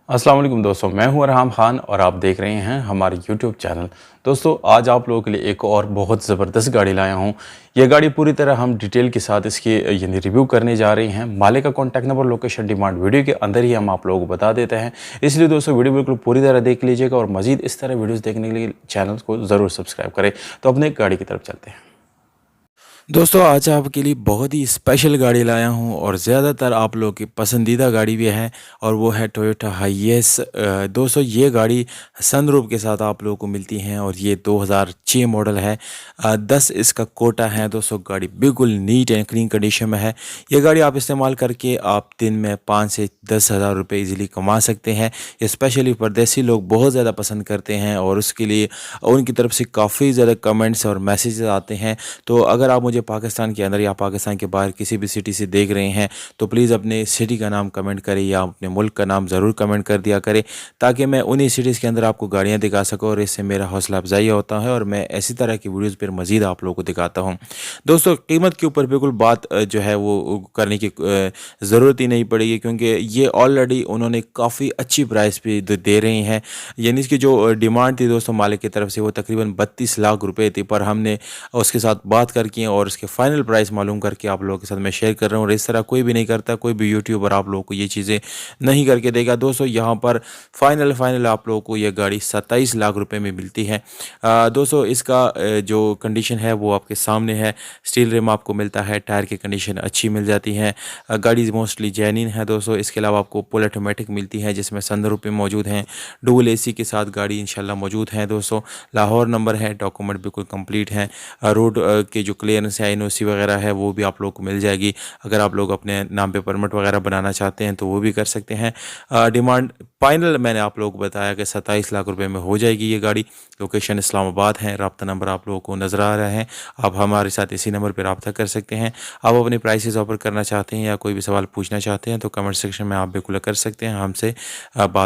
अस्सलाम वालेकुम दोस्तों, मैं हूं अरहम खान और आप देख रहे हैं हमारे यूट्यूब चैनल। दोस्तों, आज आप लोगों के लिए एक और बहुत ज़बरदस्त गाड़ी लाया हूं। यह गाड़ी पूरी तरह हम डिटेल के साथ इसकी यानी रिव्यू करने जा रहे हैं। मालिक का contact number, location, demand video के अंदर ही हम आप लोगों को बता देते हैं। इसलिए दोस्तों, वीडियो बिल्कुल पूरी तरह देख लीजिएगा और मज़ीद इस तरह वीडियोज़ देखने के लिए चैनल को ज़रूर सब्सक्राइब करें। तो अपने गाड़ी की तरफ चलते हैं। दोस्तों, आज आपके लिए बहुत ही स्पेशल गाड़ी लाया हूं और ज़्यादातर आप लोगों की पसंदीदा गाड़ी भी है और वो है टोयोटा हाईएस। दोस्तों, ये गाड़ी सनरूफ के साथ आप लोगों को मिलती है और ये 2006 मॉडल है। 10 इसका कोटा है। दोस्तों, गाड़ी बिल्कुल नीट एंड क्लीन कंडीशन में है। ये गाड़ी आप इस्तेमाल करके आप दिन में 5 से 10 हज़ार रुपये ईजिली कमा सकते हैं। ये स्पेशली परदेसी लोग बहुत ज़्यादा पसंद करते हैं और उसके लिए उनकी तरफ से काफ़ी ज़्यादा कमेंट्स और मैसेजेस आते हैं। तो अगर आप मुझे पाकिस्तान के अंदर या पाकिस्तान के बाहर किसी भी सिटी से देख रहे हैं तो प्लीज़ अपने सिटी का नाम कमेंट करें या अपने मुल्क का नाम ज़रूर कमेंट कर दिया करें, ताकि मैं उन्हीं सिटीज़ के अंदर आपको गाड़ियाँ दिखा सकूँ और इससे मेरा हौसला अफजाई होता है और मैं ऐसी तरह की वीडियोज़ पर मज़ीद आप लोगों को दिखाता हूँ। दोस्तों, कीमत के ऊपर बिल्कुल बात जो है वो करने की ज़रूरत ही नहीं पड़ेगी, क्योंकि ये ऑलरेडी उन्होंने काफ़ी अच्छी प्राइस पे दे रहे हैं। यानी इसकी जो डिमांड थी दोस्तों मालिक की तरफ से वो तकरीबन 32 लाख रुपए थी, पर हमने उसके साथ बात करके और उसके फाइनल प्राइस मालूम करके आप लोगों के साथ मैं शेयर कर रहा हूँ। और इस तरह कोई भी नहीं करता, कोई भी यूट्यूबर आप लोगों को ये चीज़ें नहीं करके देगा। दोस्तों, यहाँ पर फाइनल आप लोगों को ये गाड़ी 27 लाख रुपए में मिलती है। दोस्तों, इसका जो कंडीशन है वो आपके सामने है। स्टील रिम आपको मिलता है, टायर की कंडीशन अच्छी मिल जाती है। गाड़ी मोस्टली जेन्युइन है। दोस्तों, इसके अलावा आपको फुल ऑटोमेटिक मिलती है जिसमें सनरूफ भी मौजूद हैं। डुअल एसी के साथ गाड़ी इंशाल्लाह मौजूद है। दोस्तों, लाहौर नंबर है, डॉक्यूमेंट बिल्कुल कंप्लीट हैं। रोड के जो क्लियरेंस है, एनओसी वगैरह है, वो भी आप लोग को मिल जाएगी। अगर आप लोग अपने नाम पे परमिट वगैरह बनाना चाहते हैं तो वो भी कर सकते हैं। डिमांड फाइनल मैंने आप लोगों को बताया कि 27 लाख रुपए में हो जाएगी ये गाड़ी। लोकेशन इस्लामाबाद है। रब्ता नंबर आप लोगों को नज़र आ रहा है। आप हमारे साथ इसी नंबर पर रब्ता कर सकते हैं। आप अपने प्राइसेस ऑफर करना चाहते हैं या कोई भी सवाल पूछना चाहते हैं तो कमेंट सेक्शन में आप बिल्कुल कर सकते हैं हमसे बात